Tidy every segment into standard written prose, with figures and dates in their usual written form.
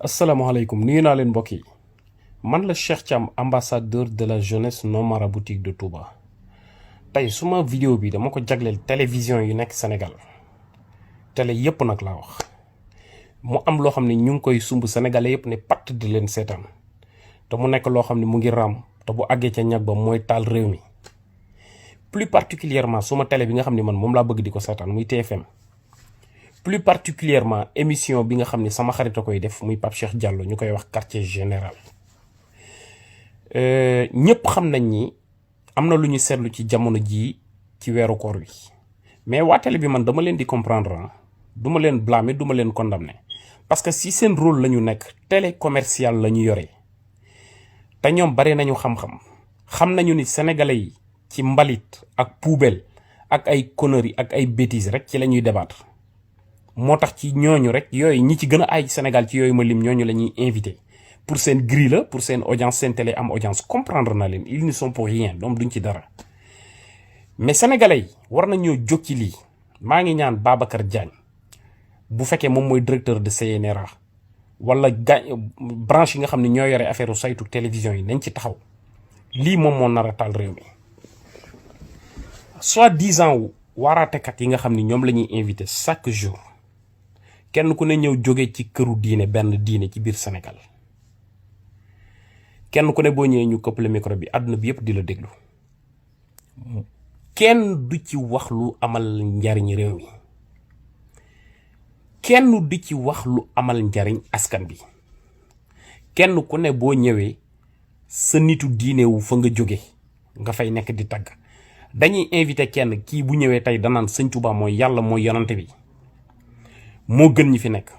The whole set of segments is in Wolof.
asalaamaaleykum nuyu naa leen mbokk yi man la Cheikh Thiam ambassadeur de la jeunesse non maraboutique de Touba tey suma vidéo bi dama ko jagleel télévision yu nekk Sénégal télé yépp nag laa wax mu am loo xam ne ñu ngi koy sumb sénégalais yépp ne patt di leen seetaan te mu nekk loo xam ne mu ngi raam te bu àggee ca ñag ba mooy taal réew mi plus particulièrement suma télé bi nga xam ne man moom laa bëgg di ko seetaan muy TFM plus particulièrement émission bi nga xam ne sama xarit a koy def muy Pape Cheikh Diallo ñu koy wax quartier général ñëpp xam nañ ni am na lu ñu seetlu ci jamono jii ci weeru koor wi mais waa télé bi man dama leen di comprendre du ma leen blâmer du ma leen condamner parce que si seen rôle la ñu nekk télé commercial la ñu yore te ñoom bari nañu xam-xam xam nañu ni sénégalais yi ci mbalit ak poubelle ak ay conneries ak ay bêtises rek ci la ñuy débattre moo tax ci ñooñu rek yooyu ñi ci gën a ay Sénégal ci yooyu ma lim ñooñu la ñuy invité pour seen grille la pour seen audience seen télé am audience comprendre na leen ils ne sont pour rien donc duñ ci dara mais sénégalais yi war nañoo jóg ci lii maa ngi ñaan Babacar Diagne bu fekkee moom mooy directeur de CNRA wala branche yi nga xam ne ñoo yore affaire saytu télévision yi nañ ci taxaw lii moom moo nar a taal réew mi soi-disant waaraatekat yi nga xam ne ñoom la ñuy invité chaque jour kenn ku ne ñëw jóge ci këru diine benn diine ci biir Sénégal kenn ku ne boo ñëwee ñu këpp le micro bi àdduna bi yëpp di la déglu kenn du ci wax lu amal njariñ réew mi kenn du ci wax lu amal njariñ askan bi kenn ku ne boo ñëwee sa nitu diine wu fa nga jóge nga fay nekk di tagg dañuy invité kenn kii bu ñëwee tey danaan sëñ Touba mooy yàlla mooy yonante bi moo gën ñi fi nekk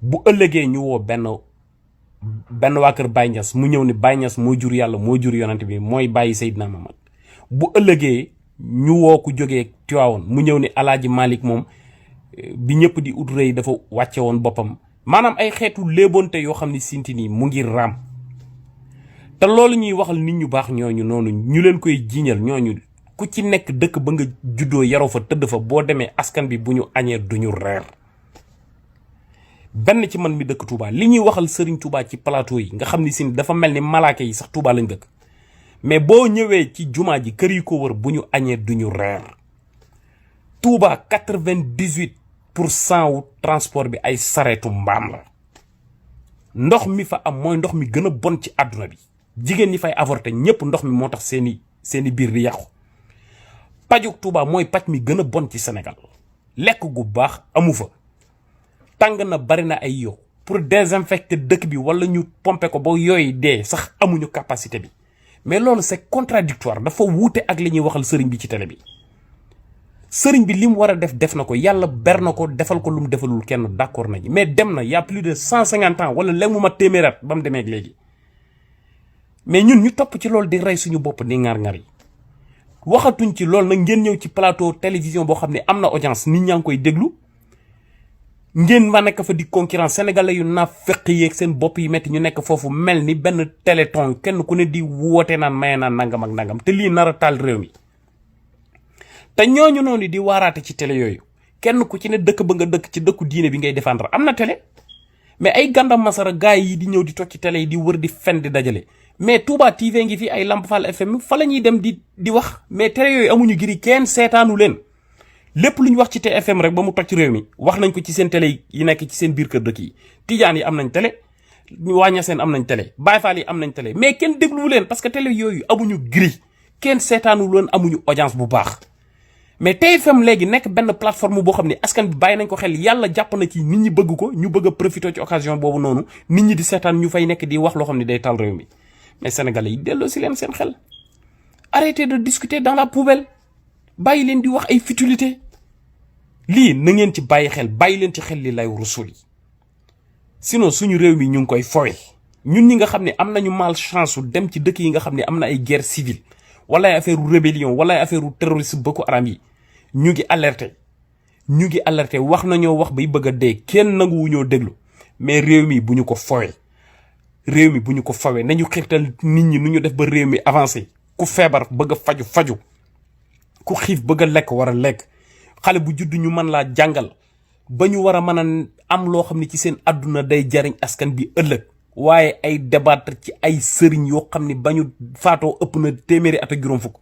bu ëllëgee ñu woo benn waa kër Baye Niass mu ñëw ni Baye Niass moo jur yàlla moo jur yonante bi mooy bàyyi Seydina Mamad bu ëllëgee ñu woo ku jógee Tiwaawoon mu ñëw ni Alaaji Malick moom bi ñëpp di ut rëy dafa wàcce woon boppam maanaam ay xeetu léebonte yoo xam ne sinti nii mu ngi raam te loolu ñuy waxal nit ñu baax ñooñu noonu ñu leen koy jiiñal ñooñu ku ci nekk dëkk ba nga juddoo yaroo fa tëdd fa boo demee askan bi bu ñu añee duñu reer benn ci man mi dëkk Touba li ñuy waxal Serigne Touba ci plateau yi nga xam ni si dafa mel ni malaaka yi sax Touba lañ dëkk mais boo ñëwee ci jumaa ji kër yi ko wër bu ñu añee duñu reer Touba 98% wu transport bi ay sareetu mbaam la ndox mi fa am mooy ndox mi gën a bon ci àdduna bi jigéen ñi fay avorter ñëpp ndox mi moo tax seeni biir di yàqu pajuk Touba mooy paj mi gën a bon ci Sénégal lekk gu baax amu fa tàng na bari na ay yow pour désinfecter dëkk bi wala ñu pomper ko ba yooyu dee sax amuñu capacité bi mais loolu c'est contradictoire dafa wuute ak li ñuy waxal sëriñ bi ci télé bi sëriñ bi li mu war a def na ko yàlla ber na ko defal ko lu mu defalul kenn d'accord nañu mais dem na y a plus de 150 ans wala léegi mu ma téeméerat ba mu demee ak léegi mais ñun ñu topp ci loolu di rey suñu bopp di ngar-ngar yi waxatuñ ci loolu nag ngeen ñëw ci plateau télévision boo xam ne am na audience nit ñaa ngi koy déglu ngeen ma nekk fa di concurrence sénégalais yu naa fekk yeeg seen bopp yi metti ñu nekk foofu mel ni benn téléthon kenn ku ne di woote naan maye naan nangam ak nangam te lii nar a taal réew mi te ñooñu noonu di waaraate ci télé yooyu kenn ku ci ne dëkk ba nga dëkk ci dëkku diine bi ngay défendre am na télé mais ay gàndam masara gaay yi di ñëw di toog ci télé yi di wër di fen di dajale mais Touba TV ngi fi ay Lamp Fall FM fa la ñuy dem di wax mais télé yooyu amuñu giri kenn seetaanu leen lépp lu ñu wax ci TFM rek ba mu toj réew mi wax nañ ko ci seen télé yi nekk ci seen biir kër dëkk yi Tijaan yi am nañ télé waa Ñaseen am nañ télé Baay Faal yi am nañ télé mais kenn dégluwu leen parce que télé yooyu amuñu giri kenn seetaanu leen amuñu audience bu baax mais TFM léegi nekk benn plateforme boo xam ne askan bi bàyyi nañ ko xel yàlla jàpp na ci nit ñi bëgg ko ñu bëgg a profiter ci occasion boobu noonu nit ñi di seetaan ñu fay nekk di wax loo xam ne day taal réew mi mais sénégalais yi delloo si leen seen xel arrêtez de discuter dans la poubelle bàyyi leen di wax ay futilité lii na ngeen ci bàyyi xel bàyyi leen ci xel li lay rusul yi sinon suñu réew mi ñu ngi koy fowe ñun ñi nga xam ne am nañu malchance su dem ci dëkk yi nga xam ne am na ay guerre civile wala ay affaire rébellion wala ay affaire terrorisme Boko Haram yi ñu ngi alerté wax nañoo wax bay bëgg a dee kenn nanguwu ñoo déglu mais réew mi bu ñu ko fowe nañu xiirtal nit ñi nu ñu def ba réew mi avancé ku feebar bëgg a faju ku xiif bëgg a lekk war a lekk xale bu judd ñu mën laa jàngal ba ñu war a mën a am loo xam ne ci seen àdduna day jariñ askan bi ëllëg waaye ay débattre ci ay sëriñ yoo xam ne ba ñu faatoo ëpp na téeméeri at ak juróom fukk